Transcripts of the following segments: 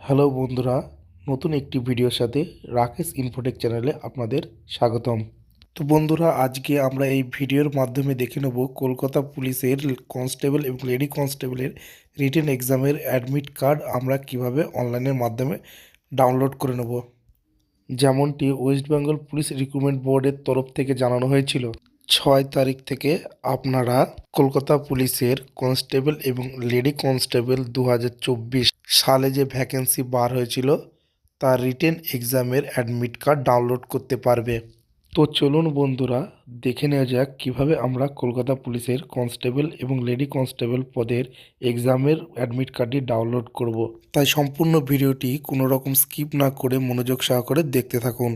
Hello বন্ধুরা, নতুন একটি ভিডিওর সাথে রাকেশ ইনফোটেক চ্যানেলে আপনাদের স্বাগতম। তো বন্ধুরা, আজকে আমরা এই ভিডিওর মাধ্যমে দেখে নেব কলকাতা পুলিশের কনস্টেবল এবং লেডি কনস্টেবলের রিটেন এক্সামের অ্যাডমিট কার্ড আমরা কিভাবে অনলাইনের মাধ্যমে ডাউনলোড করে নেব। যেমনটি ওয়েস্ট বেঙ্গল পুলিশ রিক্রুটমেন্ট বোর্ডের তরফ থেকে জানানো হয়েছিল, 6 তারিখ থেকে আপনারা কলকাতা পুলিশের কনস্টেবল এবং লেডি কনস্টেবল 2024 সালে যে ভ্যাকেন্সি বার হয়েছিল তার রিটেন এক্সামের অ্যাডমিট কার্ড ডাউনলোড করতে পারবে। তো চলুন বন্ধুরা, দেখে নেওয়া যাক কীভাবে আমরা কলকাতা পুলিশের কনস্টেবল এবং লেডি কনস্টেবল পদের এক্সামের অ্যাডমিট কার্ডটি ডাউনলোড করব। তাই সম্পূর্ণ ভিডিওটি কোনো রকম স্কিপ না করে মনোযোগ সহকারে দেখতে থাকুন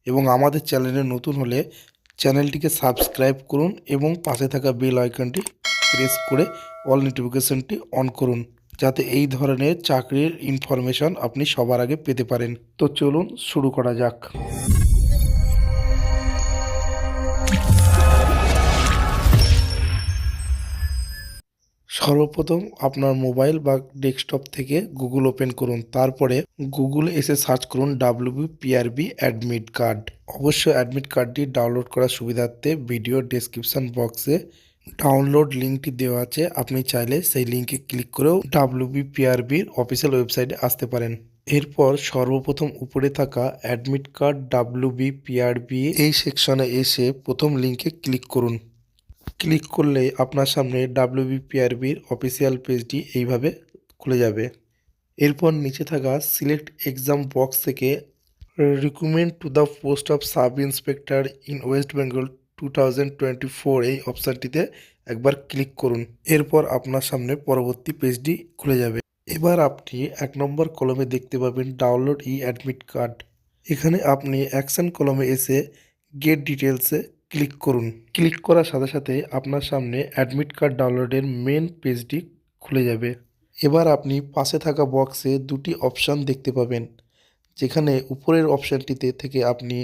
এবং আমাদের চ্যানেলে নতুন হলে চ্যানেলটিকে সাবস্ক্রাইব করুন এবং পাশে থাকা বেল আইকনটি প্রেস করে অল নোটিফিকেশনটি অন করুন, যাতে এই ধরনের চাকরির ইনফরমেশন আপনি সবার আগে পেতে পারেন। তো চলুন শুরু করা যাক। সর্বপ্রথম আপনার মোবাইল বা ডেস্কটপ থেকে গুগল ওপেন করুন, তারপরে গুগলে এসে সার্চ করুন WPRB অ্যাডমিট কার্ড। অবশ্যই অ্যাডমিট কার্ডটি ডাউনলোড করার সুবিধার্থে ভিডিও ডেসক্রিপশন বক্সে ডাউনলোড লিঙ্কটি দেওয়া আছে, আপনি চাইলে সেই লিঙ্কে ক্লিক করেও WPRBর অফিসিয়াল ওয়েবসাইটে আসতে পারেন। এরপর সর্বপ্রথম উপরে থাকা অ্যাডমিট কার্ড WPRB এই সেকশনে এসে প্রথম লিঙ্কে ক্লিক করুন। ক্লিক করলে আপনার সামনে WPRBর অফিসিয়াল পেজটি এইভাবে খুলে যাবে। এরপর নিচে থাকা সিলেক্ট এক্সাম বক্স থেকে recruitment to the post of sub inspector in West Bengal 2024 এই অপশানটিতে একবার ক্লিক করুন। এরপর আপনার সামনে পরবর্তী পেজটি খুলে যাবে। এবার আপনি 1 নম্বর কলমে দেখতে পাবেন ডাউনলোড অ্যাডমিট কার্ড। এখানে আপনি অ্যাকশন কলমে এসে গেট ডিটেলসে ক্লিক করুন। ক্লিক করার সাথে সাথে আপনার সামনে অ্যাডমিট কার্ড ডাউনলোডের মেন পেজটি খুলে যাবে। এবার আপনি পাশে থাকা বক্সে দুটি অপশান দেখতে পাবেন, যেখানে উপরের অপশানটিতে থেকে আপনি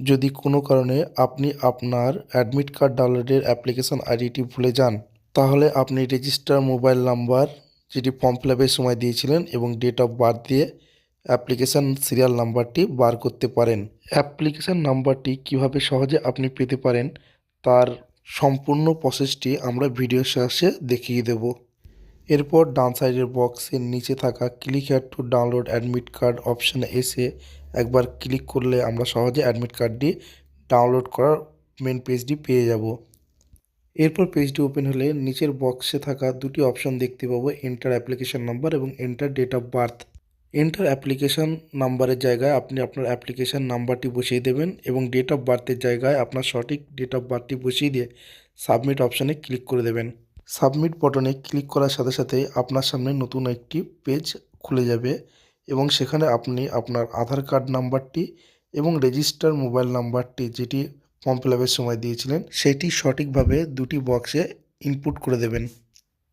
যদি কোনো কারণে আপনি আপনার অ্যাডমিট কার্ড ডাউনলোডের অ্যাপ্লিকেশন আইডিটি ভুলে যান, তাহলে আপনি রেজিস্টার মোবাইল নাম্বার যেটি ফর্ম ফিল আপের সময় দিয়েছিলেন এবং ডেট অফ বার্থ দিয়ে অ্যাপ্লিকেশান সিরিয়াল নাম্বারটি বার করতে পারেন। অ্যাপ্লিকেশান নাম্বারটি কিভাবে সহজে আপনি পেতে পারেন তার সম্পূর্ণ প্রসেসটি আমরা ভিডিও শেষে দেখিয়ে দেব। এরপর ডান সাইডের বক্সের নিচে থাকা click here to download admit card অপশানে এসে একবার ক্লিক করলে আমরা সহজে অ্যাডমিট কার্ডটি ডাউনলোড করার মেন পেজটি পেয়ে যাব। এরপর পেজটি ওপেন হলে নিচের বক্সে থাকা দুটি অপশান দেখতে পাবো, এন্টার অ্যাপ্লিকেশান নাম্বার এবং enter date of birth. Enter application নাম্বারের জায়গায় আপনি আপনার অ্যাপ্লিকেশান নাম্বারটি বসিয়ে দেবেন এবং ডেট অফ বার্থের জায়গায় আপনার সঠিক ডেট অফ বার্থটি বসিয়ে দিয়ে সাবমিট অপশানে ক্লিক করে দেবেন। সাবমিট বটনে ক্লিক করার সাথে সাথে আপনার সামনে নতুন একটি পেজ খুলে যাবে এবং সেখানে আপনি আপনার আধার কার্ড নাম্বারটি এবং রেজিস্টার মোবাইল নাম্বারটি যেটি ফর্ম ফিল আপের সময় দিয়েছিলেন সেটি সঠিকভাবে দুটি বক্সে ইনপুট করে দেবেন।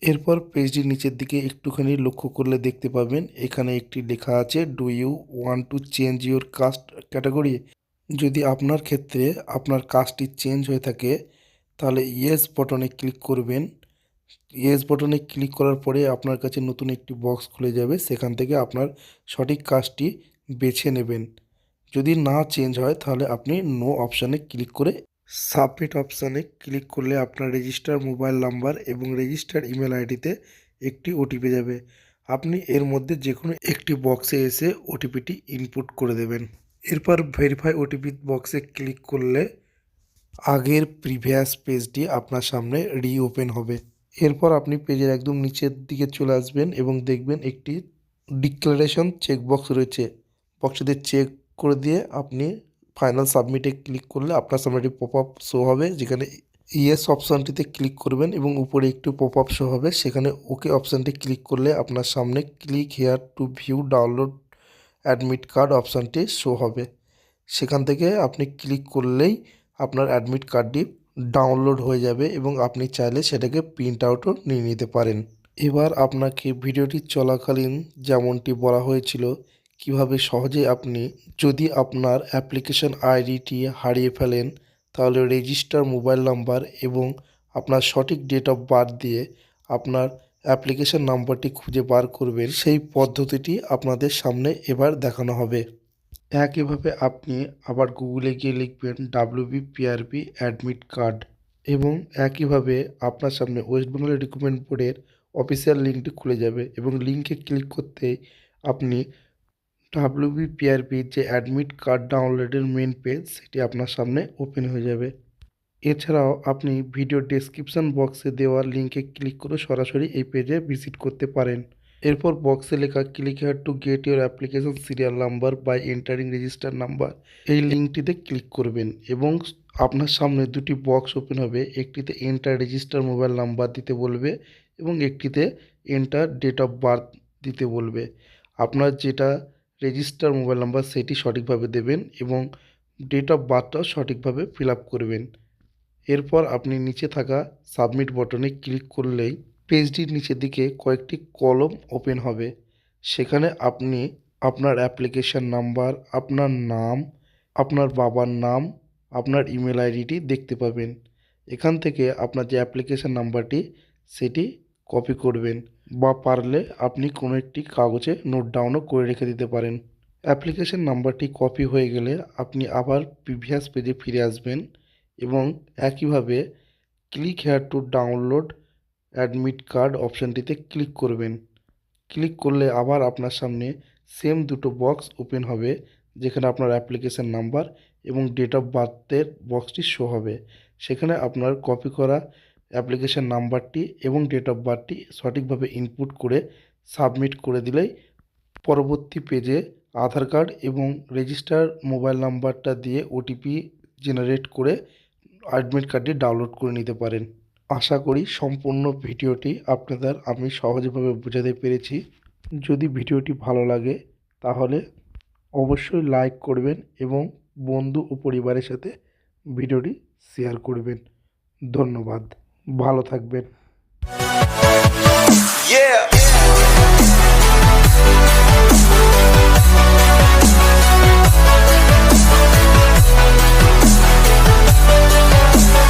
এরপর পেজটির নিচের দিকে একটুখানি লক্ষ্য করলে দেখতে পাবেন এখানে একটি লেখা আছে, do you want to change your caste category. যদি আপনার ক্ষেত্রে আপনার কাস্টটি চেঞ্জ হয়ে থাকে তাহলে ইয়েস বটনে ক্লিক করবেন। ইয়েস বটনে ক্লিক করার পরে আপনার কাছে নতুন একটি বক্স খুলে যাবে, সেখান থেকে আপনার সঠিক কাস্টটি বেছে নেবেন। যদি না চেঞ্জ হয় তাহলে আপনি নো অপশানে ক্লিক করে সাবমিট অপশানে ক্লিক করলে আপনার রেজিস্টার মোবাইল নাম্বার এবং রেজিস্টার ইমেল আইডিতে একটি ওটিপি যাবে। আপনি এর মধ্যে যে কোনো একটি বক্সে এসে ওটিপিটি ইনপুট করে দেবেন। এরপর ভেরিফাই ওটিপি বক্সে ক্লিক করলে আগের প্রিভিয়াস পেজটি আপনার সামনে রিওপেন হবে। এরপর আপনি পেজের একদম নিচের দিকে চলে আসবেন এবং দেখবেন একটি ডিক্লারেশন চেকবক্স রয়েছে। বক্সটিতে চেক করে দিয়ে আপনি ফাইনাল সাবমিটে ক্লিক করলে আপনার সামনে একটি পপ আপ শো হবে, যেখানে ইয়েস অপশানটিতে ক্লিক করবেন এবং উপরে একটু পপ আপ শো হবে, সেখানে ওকে অপশানটি ক্লিক করলে আপনার সামনে click here two view download admit card অপশানটি শো হবে। সেখান থেকে আপনি ক্লিক করলেই আপনার অ্যাডমিট কার্ডটি ডাউনলোড হয়ে যাবে এবং আপনি চাইলে সেটাকে প্রিন্ট আউটও নিয়ে নিতে পারেন। এবার আপনাকে ভিডিওটি চলাকালীন যেমনটি বলা হয়েছিল কিভাবে সহজে আপনি যদি আপনার অ্যাপ্লিকেশন আইডিটি হারিয়ে ফেলেন তাহলে রেজিস্টার মোবাইল নাম্বার এবং আপনার সঠিক ডেট অফ বার্থ দিয়ে আপনার অ্যাপ্লিকেশন নাম্বারটি খুঁজে বার করবেন, সেই পদ্ধতিটি আপনাদের সামনে এবার দেখানো হবে। একইভাবে আপনি আবার গুগলে গিয়ে লিখবেন WBPRB অ্যাডমিট কার্ড এবং একইভাবে আপনার সামনে ওয়েস্ট বেঙ্গল রিক্রুটমেন্ট বোর্ডের অফিসিয়াল লিঙ্কটি খুলে যাবে এবং লিঙ্কে ক্লিক করতেই আপনি WBPRBর যে অ্যাডমিট কার্ড ডাউনলোডের মেন পেজ সেটি আপনার সামনে ওপেন হয়ে যাবে। এছাড়াও আপনি ভিডিও ডেসক্রিপশন বক্সে দেওয়া লিঙ্কে ক্লিক করে সরাসরি এই পেজে ভিজিট করতে পারেন। এরপর বক্সে লেখা click here to get your application serial number by entering register number, এই লিঙ্কটিতে ক্লিক করবেন এবং আপনার সামনে দুটি বক্স ওপেন হবে। একটিতে এন্টার রেজিস্টার মোবাইল নাম্বার দিতে বলবে এবং একটিতে এন্টার ডেট অফ বার্থ দিতে বলবে। আপনার যেটা রেজিস্টার মোবাইল নাম্বার সেটি সঠিকভাবে দেবেন এবং ডেট অফ বার্থটাও সঠিকভাবে ফিল আপ করবেন। এরপর আপনি নিচে থাকা সাবমিট বাটনে ক্লিক করলেই পেজটির নিচের দিকে কয়েকটি কলম ওপেন হবে। সেখানে আপনি আপনার অ্যাপ্লিকেশন নাম্বার, আপনার নাম, আপনার বাবার নাম, আপনার ইমেল আইডিটি দেখতে পাবেন। এখান থেকে আপনার যে অ্যাপ্লিকেশন নাম্বারটি সেটি কপি করবেন বা পারলে আপনি কোনো একটি কাগজে নোট ডাউনও করে রেখে দিতে পারেন। অ্যাপ্লিকেশন নাম্বারটি কপি হয়ে গেলে আপনি আবার প্রিভিয়াস পেজে ফিরে আসবেন এবং একইভাবে click here to download admit card অপশানটিতে ক্লিক করবেন। ক্লিক করলে আবার আপনার সামনে সেম দুটো বক্স ওপেন হবে, যেখানে আপনার অ্যাপ্লিকেশন নাম্বার এবং ডেট অফ বার্থের বক্সটি শো হবে। সেখানে আপনার কপি করা অ্যাপ্লিকেশন নাম্বারটি এবং ডেট অফ বার্থটি সঠিকভাবে ইনপুট করে সাবমিট করে দিলেই পরবর্তী পেজে আধার কার্ড এবং রেজিস্টার মোবাইল নাম্বারটা দিয়ে ওটিপি জেনারেট করে অ্যাডমিট কার্ডটি ডাউনলোড করে নিতে পারেন। আশা করি সম্পূর্ণ ভিডিওটি আপনাদের আমি সহজভাবে বোঝাতে পেরেছি। যদি ভিডিওটি ভালো লাগে তাহলে অবশ্যই লাইক করবেন এবং বন্ধু ও পরিবারের সাথে ভিডিওটি শেয়ার করবেন। ধন্যবাদ, ভালো থাকবেন। Yeah.